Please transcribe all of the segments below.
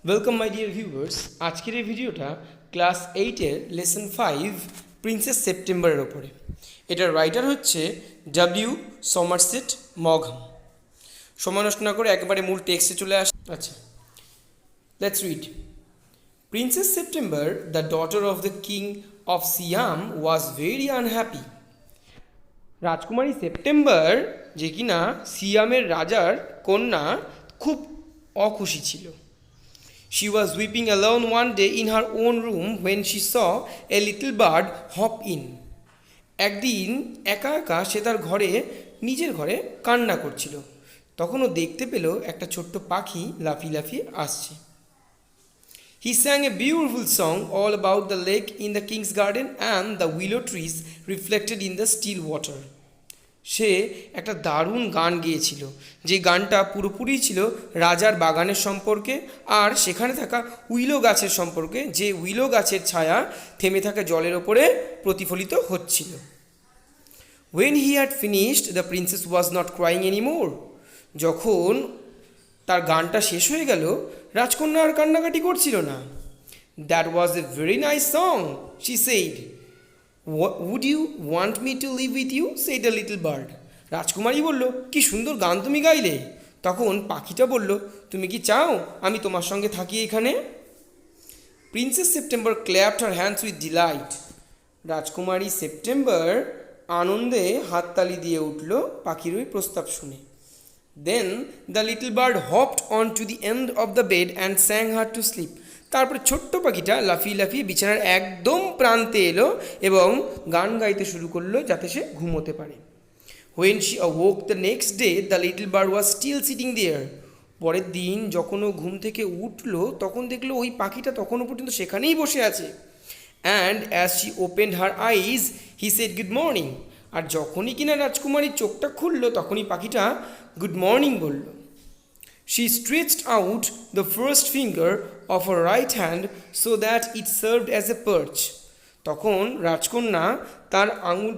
Welcome my dear viewers. আজকের এই ভিডিওটা ক্লাস 8-এর লেসন 5 প্রিন্সেস সেপ্টেম্বরের ওপরে। এটার রাইটার হচ্ছে ডব্লিউ সমারসেট মঘম। সময় নষ্ট না করে একবারে মূল টেক্সটে চলে আসে। আচ্ছা, let's read. Princess September, the daughter of the king of Siam, was very unhappy. রাজকুমারী সেপ্টেম্বর, যে কিনা সিয়ামের রাজার কন্যা, খুব অখুশি ছিল। She was weeping alone one day in her own room when she saw a little bird hop in. একদিন একা একা সে তার নিজের ঘরে কান্না করছিল। তখন ও দেখতে পেল একটা ছোট্ট পাখি লাফিয়ে লাফিয়ে আসছে। He sang a beautiful song all about the lake in the king's garden and the willow trees reflected in the still water. সে একটা দারুণ গান গেয়েছিল, যে গানটা পুরোপুরি ছিল রাজার বাগানের সম্পর্কে আর সেখানে থাকা উইলো গাছের সম্পর্কে, যে উইলো গাছের ছায়া থেমে থাকা জলের ওপরে প্রতিফলিত হচ্ছিল। When he had finished, the princess was not crying anymore. যখন তার গানটা শেষ হয়ে গেল, রাজকন্যা আর কান্নাকাটি করছিল না। That was a very nice song, she said. Would you want me to live with you? said a little bird. রাজকুমারী বলল, কি সুন্দর গান তুমি গাইলে। তখন পাখিটা বলল, তুমি কি চাও আমি তোমার সঙ্গে থাকি এখানে? Princess September clapped her hands with delight. রাজকুমারী সেপ্টেম্বর আনন্দে হাততালি দিয়ে উঠল পাখির ওই প্রস্তাব শুনে। Then the little bird hopped on to the end of the bed and sang her to sleep. তারপরে ছোট্ট পাখিটা লাফিয়ে লাফিয়ে বিছানার একদম প্রান্তে এলো এবং গান গাইতে শুরু করলো যাতে সে ঘুমোতে পারে। When she awoke the next day, the little bird was still sitting there. পরের দিন যখন ও ঘুম থেকে উঠলো তখন দেখলো ওই পাখিটা তখনও পর্যন্ত সেখানেই বসে আছে। And as she opened her eyes, he said good morning. আর যখনই কিনা রাজকুমারীর চোখটা খুললো তখনই পাখিটা গুড মর্নিং বলল। She stretched out the first finger of her right hand so that it served as a perch. তখন রাজকন্যা তার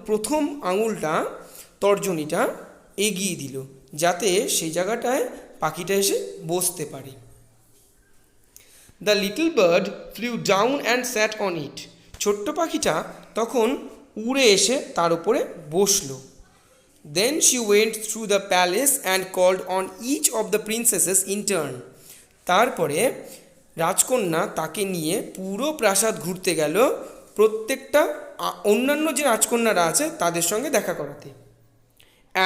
প্রথম আঙুলটা তর্জনীটা এগিয়ে দিল যাতে সেই জায়গাটায় পাখিটা এসে বসতে পারে। The little bird flew down and sat on it. ছোট্ট পাখিটা তখন উড়ে এসে তার উপরে বসলো। Then she went through the palace and called on each of the princesses in turn. তারপরে রাজকন্যা তাকে নিয়ে পুরো প্রাসাদ ঘুরতে গেল প্রত্যেকটা অন্যান্য যে রাজকন্যারা আছে তাদের সঙ্গে দেখা করাতে।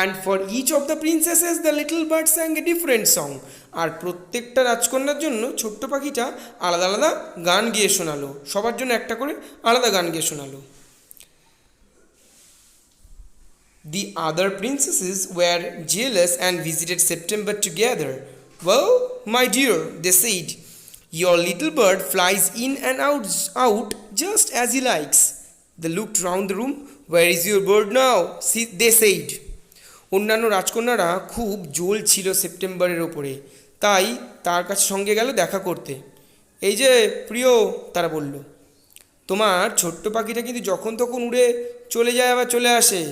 And for each of the princesses the little bird sang a different song. আর প্রত্যেকটা রাজকন্যার জন্য ছোট্ট পাখিটা আলাদা আলাদা গান গেয়ে শোনালো, সবার জন্য একটা করে আলাদা গান গেয়ে শোনালো। The other princesses were jealous and visited September together. Well, my dear, they said, your little bird flies in and out just as he likes. They looked round the room. Where is your bird now? They said. অন্যান্য রাজকন্যারা খুব জোল ছিল সেপ্টেম্বরের ওপরে, তাই তার কাছে সঙ্গে গেল দেখা করতে। এই যে প্রিয়, তারা বলল, তোমার ছোট্ট পাখিটা কিন্তু যখন তখন উড়ে চলে যায় আবার চলে আসে।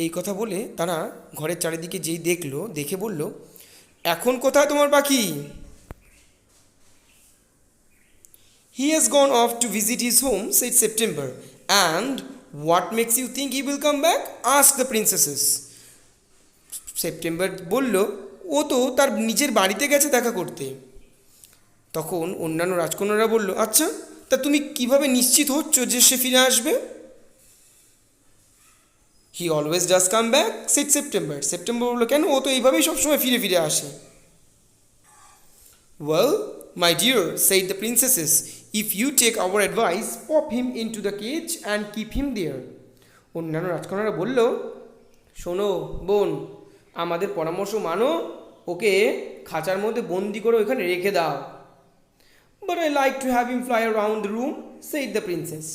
এই কথা বলে তারা ঘরের চারিদিকে যেই দেখে বলল, এখন কোথায় তোমার পাখি? He has gone off to visit his home, said September. And what makes you think he will come back? asked the princesses. September বলল, ও তো তার নিজের বাড়িতে গেছে দেখা করতে। তখন অন্যান্য রাজকন্যারা বলল, আচ্ছা, তা তুমি কিভাবে নিশ্চিত হচ্ছ যে সে ফিরে আসবে? He always does come back, said September. September বলল, কেন? ও তো এইভাবেই সবসময় ফিরে ফিরে আসে। Well, my dear, said the princesses, if you take our advice, pop him into the cage and keep him there. অন্যান্য রাজকন্যারা বলল, শোনো বোন, আমাদের পরামর্শ মানো, ওকে খাঁচার মধ্যে বন্দি করে ওখানে রেখে দাও। But I like to have him fly around the room, said the princess.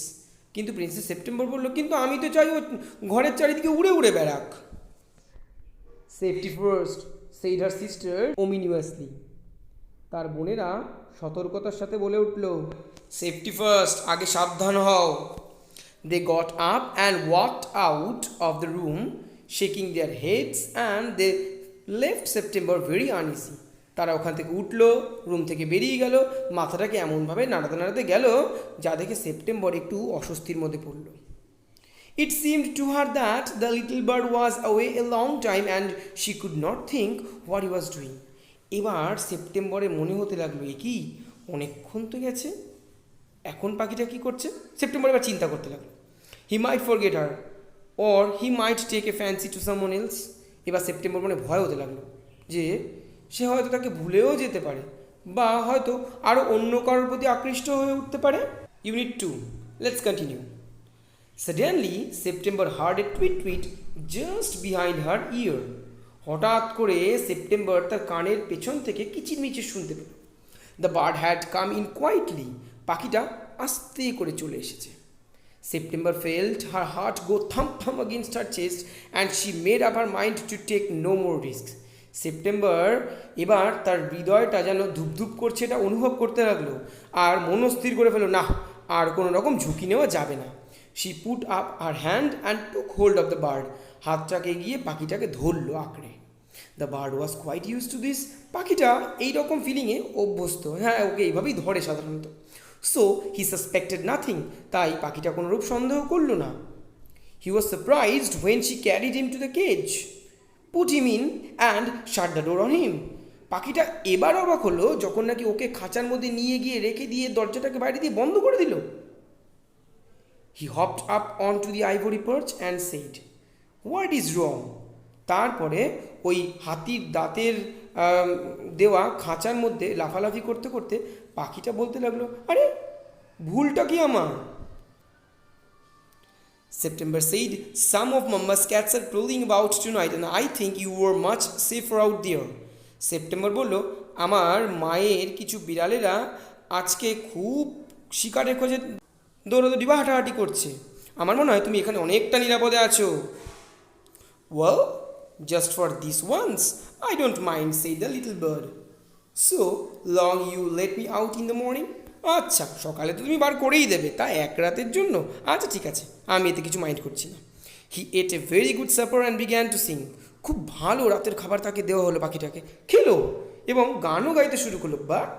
কিন্তু প্রিন্সেস সেপ্টেম্বর বলল, কিন্তু আমি তো চাই ও ঘরের চারিদিকে উড়ে উড়ে বেড়াক। Safety first, said her sister ominously. তার বোনেরা সতর্কতার সাথে বলে উঠল, সেফটি ফার্স্ট, আগে সাবধান হও। They got up and walked out of the room, shaking their heads, and they left September very uneasy. তারা ওখান থেকে উঠলো, রুম থেকে বেরিয়ে গেল, মাথাটাকে এমনভাবে নাড়াতে নাড়াতে গেল যা দেখে সেপ্টেম্বর একটু অস্বস্তির মধ্যে পড়ল। It seemed to her that the little bird was away a long time and she could not think what he was doing. এবার সেপ্টেম্বরে মনে হতে লাগলো এ কি, অনেকক্ষণ তো গেছে, এখন পাখিটা কী করছে? সেপ্টেম্বর এবার চিন্তা করতে লাগলো। He might forget her or he might take a fancy to someone else. এবার সেপ্টেম্বর মনে ভয় হতে লাগলো যে সে হয়তো তাকে ভুলেও যেতে পারে, বা হয়তো আরও অন্য কারোর প্রতি আকৃষ্ট হয়ে উঠতে পারে। Unit 2, let's continue. Suddenly, September heard a tweet tweet just behind her ear. হঠাৎ করে সেপ্টেম্বর তার কানের পেছন থেকে কিচিরমিচির শুনতে পেল। The bird had come in quietly. পাখিটা আস্তে করে চলে এসেছে। September felt her heart go thump thump against her chest and she made up her mind to take no more risks. September এবার তার হৃদয়টা যেন ধুপধুপ করছে এটা অনুভব করতে লাগলো, আর মনস্থির করে ফেলো না, আর কোনো রকম ঝুঁকি নেওয়া যাবে না। She put up her hand and took hold of the bird. হাতটাকে গিয়ে পাখিটাকে ধরলো আঁকড়ে। The bird was quite use to this. পাখিটা এইরকম ফিলিংয়ে অভ্যস্ত, হ্যাঁ ওকে এইভাবেই ধরে সাধারণত। So he suspected nothing. তাই পাখিটা কোনোরূপ সন্দেহ করলো না। He was surprised when she carried him to the cage, put him in and shut the door on him. পাখিটা এবার অবাক হলো যখন নাকি ওকে খাঁচার মধ্যে নিয়ে গিয়ে রেখে দিয়ে দরজাটাকে বাইরে দিয়ে বন্ধ করে দিল। He hopped up onto the ivory perch and said, "What is wrong?" তারপরে ওই হাতির দাঁতের দেওয়া খাঁচার মধ্যে লাফালাফি করতে করতে পাখিটা বলতে লাগলো, আরে ভুলটা কি আমার? September said, "Some of Mama's cats are prowling about tonight and I think you were much safer out there." September বলল, আমার মায়ের কিছু বিড়ালেরা আজকে খুব শিকারের খোঁজে দৌড়াদৌড়ি বা হাঁটাহাঁটি করছে, আমার মনে হয় তুমি এখানে অনেকটা নিরাপদে আছো। Well, just for this once, I don't mind, said the little bird. So long you let me out in the morning. আচ্ছা, সকালে তো তুমি বার করেই দেবে, তা এক রাতের জন্য? আচ্ছা ঠিক আছে, আমি এতে কিছু মাইন্ড করছি না। He ate a very good supper and began to sing. খুব ভালো রাতের খাবার তাকে দেওয়া হলো, পাখিটাকে খেলো এবং গানও গাইতে শুরু করলো। But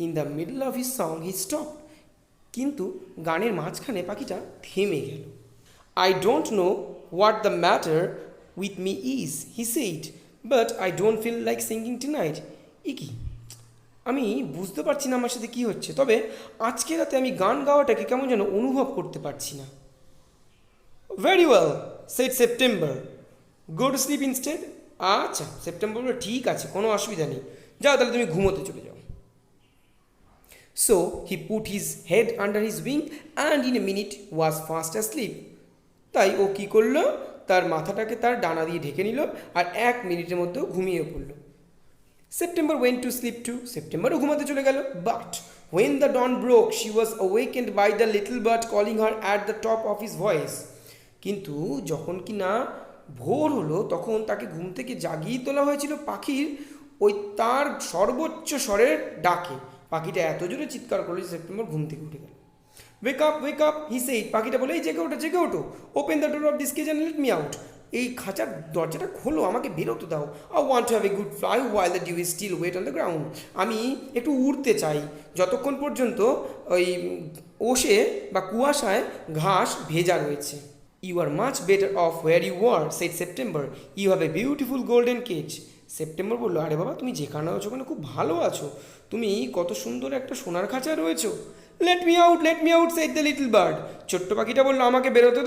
in the middle of his song he stop. কিন্তু গানের মাঝখানে পাখিটা থেমে গেল। I don't know what the matter with me is, he said, but I don't feel like singing tonight. কি আমি বুঝতে পারছি না আমার সাথে কী হচ্ছে, তবে আজকে রাতে আমি গান গাওয়াটাকে কেমন যেন অনুভব করতে পারছি না। Very well, said September. Go to sleep instead. আচ্ছা, সেপ্টেম্বর বলল ঠিক আছে, কোনো অসুবিধা নেই, যাও তাহলে তুমি ঘুমোতে চলে যাও। So he put his head under his wing and in a minute was fast asleep. তাই ও কী করলো, তার মাথাটাকে তার ডানা দিয়ে ঢেকে নিল আর 1 মিনিটের মধ্যেও ঘুমিয়ে পড়ল। September went to sleep too. সেপ্টেম্বরও ঘুমাতে চলে গেল। But when the dawn broke she was awakened by the little bird calling her at the top of his voice. কিন্তু যখন কি না ভোর হলো তখন তাকে ঘুম থেকে জাগিয়ে তোলা হয়েছিল পাখির ওই তার সর্বোচ্চ স্বরের ডাকে। পাখিটা এত জোরে চিৎকার করলো যে সেপ্টেম্বর ঘুম থেকে উঠে গেল। Wake up he said. পাখিটা বলে, এই জেগে ওঠো, open the door of this cage and let me out. এই খাঁচার দরজাটা খোলো, আমাকে বেরোতে দাও। I want to have a good fly while the dew is still wet on the ground. আমি একটু উড়তে চাই যতক্ষণ পর্যন্ত ওই ওষে বা কুয়াশায় ঘাস ভেজা রয়েছে। You are much better off where you were, said September. You have a beautiful golden cage. September বললো, আরে বাবা তুমি যেখানে আছো ওখানে খুব ভালো আছো, তুমি কত সুন্দর একটা সোনার খাঁচা রয়েছো। Let me out, said the little bird. ছোট্ট পাখিটা বললো, আমাকে বেরোতে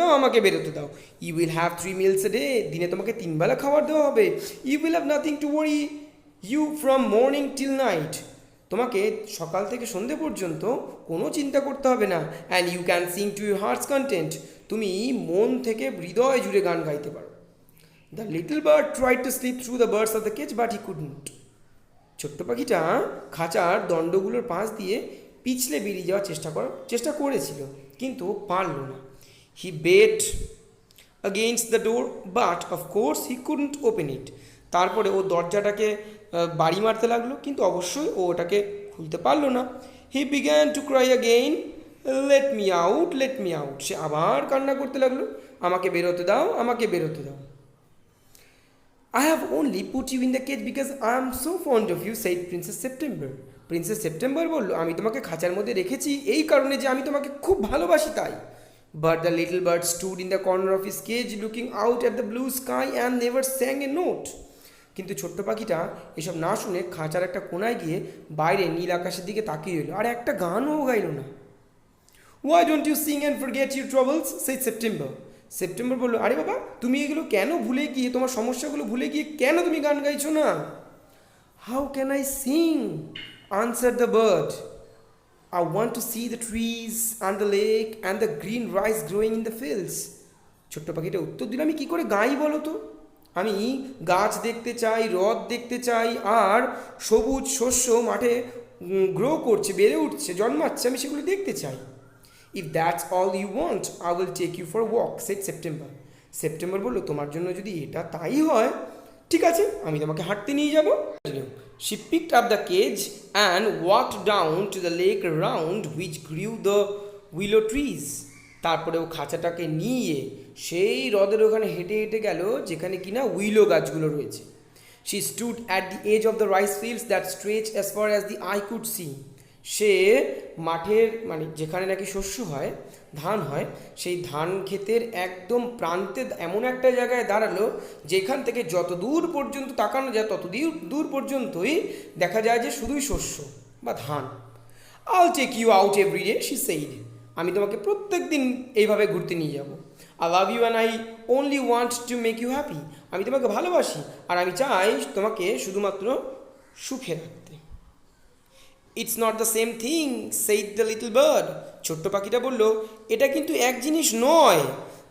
দাও। You will have 3 meals a day. দিনে তোমাকে 3 বেলা খাবার দেওয়া হবে। You will have nothing to worry you from morning till night. তোমাকে সকাল থেকে সন্ধে পর্যন্ত কোনো চিন্তা করতে হবে না। And you can sing to your heart's content. তুমি মন থেকে হৃদয় জুড়ে গান গাইতে পারো। The little bird tried to slip through the bars of the cage but he couldn't. ছোট্ট পাখিটা খাঁচার দণ্ডগুলোর পাশ দিয়ে পিছলে বেরিয়ে যাওয়ার চেষ্টা করেছিল, কিন্তু পারল না। হি bet against the door but of course he couldn't open it. তারপরে ও দরজাটাকে বাড়ি মারতে লাগলো, কিন্তু অবশ্যই ও ওটাকে খুলতে পারলো না। He began to cry again let me out. সে আবার কান্না করতে লাগলো, আমাকে বেরোতে দাও, আমাকে বেরোতে দাও। I have only put you in the cage because I am so fond of you, said Princess September. Princess September বলল, আমি তোমাকে খাঁচার মধ্যে রেখেছি এই কারণে যে আমি তোমাকে খুব ভালোবাসি তাই। But the little bird stood in the corner of his cage looking out at the blue sky and never sang a note. কিন্তু ছোট্ট পাখিটা এসব না শুনে খাঁচার একটা কোনায় গিয়ে বাইরে নীল আকাশের দিকে তাকিয়ে রইল, আর একটা গানও গাইল না। Why don't you sing and forget your troubles, said September. September বলল, আরে বাবা, তুমি এগুলো কেন ভুলে গিয়ে, তোমার সমস্যাগুলো ভুলে গিয়ে কেন তুমি গান গাইছো না? How can I sing? answered the bird. I want to see the trees and the lake and the green rice growing in the fields. ছোট্ট পাখিটা উত্তর দিল, আমি কি করে গাই বলো তো? আমি গাছ দেখতে চাই, হ্রদ দেখতে চাই, আর সবুজ শস্য মাঠে গ্রো করছে, বেড়ে উঠছে, জন্মাচ্ছে, আমি সেগুলো দেখতে চাই। If that's all you want, I will take you for a walk, said September. September বলল, তোমার জন্য যদি এটা তাই হয়, ঠিক আছে, আমি তোমাকে হাঁটতে নিয়ে যাব। She picked up the cage and walked down to the lake around which grew the willow trees. তারপরে ও খাঁচাটাকে নিয়ে সেই হ্রদের ওখানে হেঁটে হেঁটে গেল যেখানে কিনা উইলো গাছগুলো রয়েছে। She stood at the edge of the rice fields that stretched as far as the eye could see. সে মাঠের মানে যেখানে নাকি শস্য হয়, ধান হয়, সেই ধান ক্ষেতের একদম প্রান্তে এমন একটা জায়গায় দাঁড়ালো যেখান থেকে যত দূর পর্যন্ত তাকানো যায় তত দূর পর্যন্তই দেখা যায় যে শুধুই শস্য বা ধান। I'll take you out every day, she said. আমি তোমাকে প্রত্যেক দিন এইভাবে ঘুরতে নিয়ে যাব। I love you and I only want to make you happy. আমি তোমাকে ভালোবাসি আর আমি চাই তোমাকে শুধুমাত্র সুখে রাখতে। It's not the same thing, said the little bird. ছোট্ট পাখিটা বলল, এটা কিন্তু এক জিনিস নয়।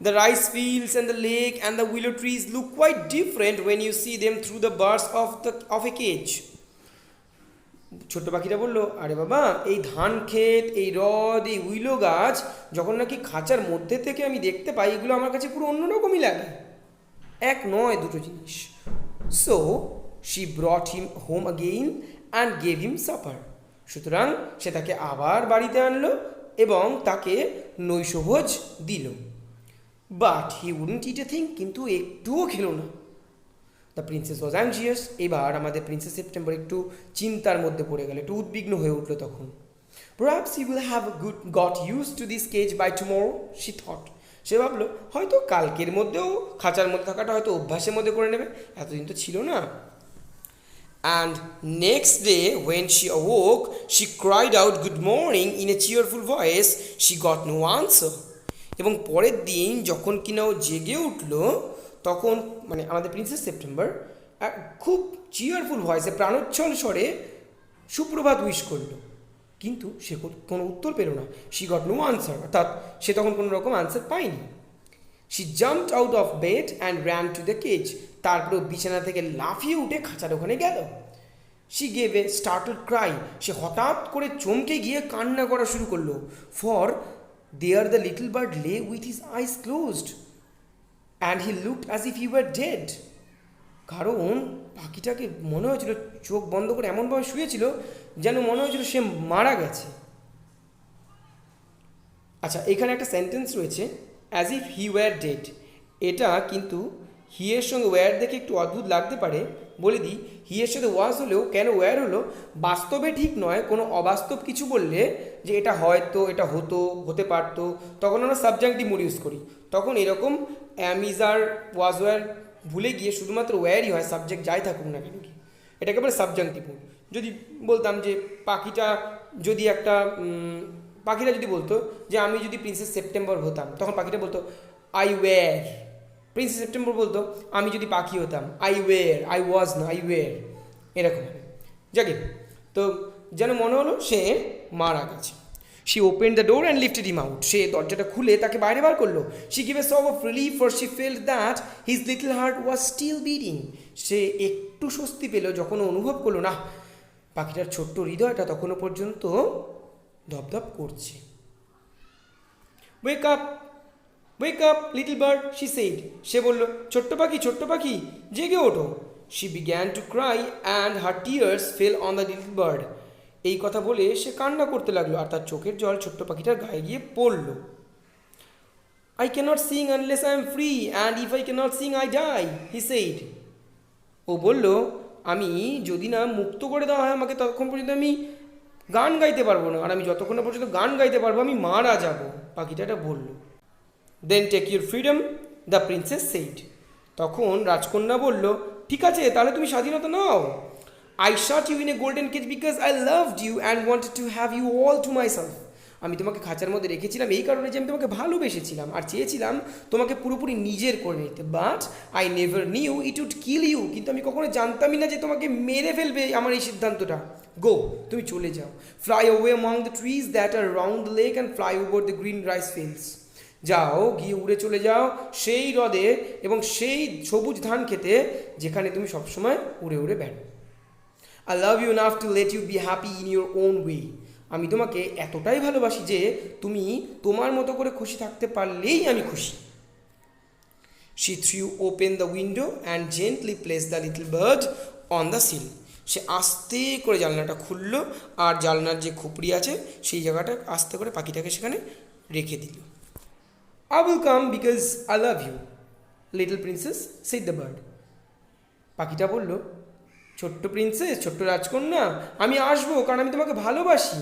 The rice fields and the lake and the willow trees look quite different when you see them through the bars of a cage. ছোট্ট পাখিটা বলল, আরে বাবা, এই ধান ক্ষেত, এই হ্রদ, এই উইলো গাছ যখন নাকি খাঁচার মধ্যে থেকে আমি দেখতে পাই, এগুলো আমার কাছে পুরো অন্যরকমই লাগে, এক নয় দুটো জিনিস। So she brought him home again and gave him supper. সুতরাং সে তাকে আবার বাড়িতে আনলো এবং তাকে নৈশভোজ দিল। But he wouldn't it a thing, কিন্তু একটুও খেলো না। দ্য প্রিন্সেস ওয়াজ অ্যাংজিয়াস। এবার আমাদের প্রিন্সেস সেপ্টেম্বর একটু চিন্তার মধ্যে পড়ে গেল, একটু উদ্বিগ্ন হয়ে উঠলো তখন। Perhaps he will have got used to this cage by tomorrow, she thought. সে ভাবলো হয়তো কালকের মধ্যেও খাঁচার মধ্যে থাকাটা হয়তো অভ্যাসের মধ্যে করে নেবে, এতদিন তো ছিল না। And next day when she awoke, she cried out good morning in a cheerful voice. She got no answer. এবং পরের দিন যখন কিনা ও জেগে উঠলো তখন মানে আমাদের প্রিন্সেস সেপ্টেম্বর খুব চিয়ারফুল ভয়েসে, প্রাণোচ্ছল স্বরে সুপ্রভাত উইশ করলো, কিন্তু সে কোনো উত্তর পেল না। She got no answer, অর্থাৎ সে তখন কোনো রকম আনসার পায়নি। She jumped out of bed and ran to the cage. তারপরে বিছানা থেকে লাফিয়ে উঠে খাঁচার ওখানে গেল। She gave a startled cry. সে হঠাৎ করে চমকে গিয়ে কান্না করা শুরু করলো। For there the little bird lay with his eyes closed and he looked as if he were dead. কারণ পাখিটাকে মনে হয়েছিল চোখ বন্ধ করে এমনভাবে শুয়েছিল যেন মনে হয়েছিল সে মারা গেছে। আচ্ছা, এখানে একটা সেন্টেন্স রয়েছে as if he were dead. এটা কিন্তু হি এর সঙ্গে ওয়্যার দেখে একটু অদ্ভুত লাগতে পারে, বলে দিই হি এর সাথে ওয়াজ হলেও কেন ওয়্যার হলো, বাস্তবে ঠিক নয়, কোনো অবাস্তব কিছু বললে যে এটা হয়তো, এটা হতো, হতে পারতো, তখন আমরা সাবজাংটিভ মোড ইউজ করি। তখন এরকম অ্যামিজার ওয়াজ ওয়্যার ভুলে গিয়ে শুধুমাত্র ওয়্যারই হয়, সাবজেক্ট যাই থাকুক না কেন কি, এটাকে বলে সাবজাংটিভ মোড। যদি বলতাম যে পাখিটা যদি একটা পাখিটা যদি বলতো যে আমি যদি প্রিন্সেস সেপ্টেম্বর হতাম, তখন পাখিটা বলতো আই ওয়্যার। প্রিন্সেস সেপ্টেম্বর বলতো আমি যদি পাখি হতাম আই ওয়্যার, আই ওয়াজ না, আই ওয়্যার, এরকম হবে। যাকে তো যেন মনে হলো সে মারা গেছে। She opened the door and lifted him out. সে দরজাটা খুলে তাকে বাইরে বার করলো। She gave a sob of relief for she felt that his little heart was still beating. সে একটু স্বস্তি পেল যখন অনুভব করলো না পাখিটার ছোট্ট হৃদয়টা তখনও পর্যন্ত ধপধপ করছে। Wake up, wake up, little bird, she said. সে বলল, ছোট্ট পাখি, জেগে ওঠো। She began to cry and her tears fell on the little bird. এই কথা বলে সে কান্না করতে লাগলো আর তার চোখের জল ছোট্ট পাখিটার গায়ে গিয়ে পড়লো। I cannot sing unless I am free, and if I cannot sing, I die, he said. ও বলল, আমি যদি না মুক্ত করে দেওয়া হয় আমাকে ততক্ষণ পর্যন্ত আমি গান গাইতে পারবো না, আর আমি যতক্ষণ না পর্যন্ত গান গাইতে পারবো আমি মারা যাব। পাখিটা এটা বলল। Then take your freedom, the princess said. তখন রাজকন্যা বলল, ঠিক আছে, তাহলে তুমি স্বাধীনতা নাও। I shut you in a golden cage because I loved you and wanted to have you all to myself. আমি তোমাকে খাঁচার মধ্যে রেখেছিলাম এই কারণে যে আমি তোমাকে ভালোবেসেছিলাম আর চেয়েছিলাম তোমাকে পুরোপুরি নিজের করে নিতে। But I never knew it would kill you. কিন্তু আমি কখনো জানতামই না যে তোমাকে মেরে ফেলবে আমার এই সিদ্ধান্তটা। গো, তুমি চলে যাও। Fly away among the trees that are round the lake and fly over the green rice fields. যাও, গিয়ে উড়ে চলে যাও সেই হ্রদে এবং সেই সবুজ ধান খেতে যেখানে তুমি সবসময় উড়ে উড়ে বেড়ো। I love you enough to let you be happy in your own way. আমি তোমাকে এতটাই ভালোবাসি যে তুমি তোমার মতো করে খুশি থাকতে পারলেই আমি খুশি। She threw open the window and gently placed the little bird on the sill. সে আস্তে করে জানলাটা খুলল আর জানলার যে খুপড়ি আছে সেই জায়গাটা আস্তে করে পাখিটাকে সেখানে রেখে দিল। I will come because I love you, little princess, said the bird. পাখিটা বলল, ছোট্ট প্রিন্সেস, ছোট্ট রাজকন্যা, আমি আসবো কারণ আমি তোমাকে ভালোবাসি।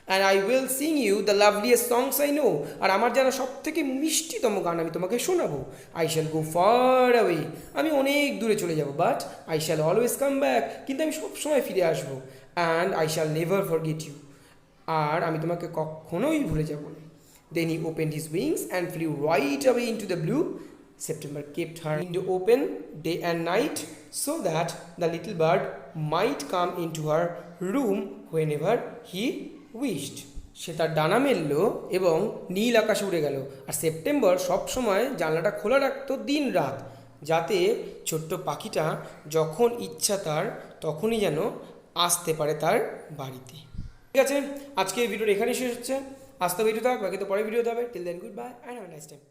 And I will sing you the loveliest songs I know. আর আমার জানা সব থেকে মিষ্টিতম গান আমি তোমাকে শোনাবো। I shall go far away. আমি অনেক দূরে চলে যাব, but I shall always come back. কিন্তু আমি সবসময় ফিরে আসবো। And I shall never forget you. আর আমি তোমাকে কখনোই ভুলে যাব না। Then he opened his wings and flew right away into the blue. September kept her window open day and night so that the little bird might come into her room whenever he wished. সে তার ডানা মেলল এবং নীল আকাশে উড়ে গেল। আর September সবসময় জানলাটা খোলা রাখতো দিন রাত, যাতে ছোট্ট পাখিটা যখন ইচ্ছা তার তখনই যেন আসতে পারে তার বাড়িতে। ঠিক আছে, আজকে এই ভিডিওটা এখানেই শেষ হচ্ছে। আজ তো ভিডিও থাক, বাকি তো পরে ভিডিও হবে। Till then, goodbye and have a nice time.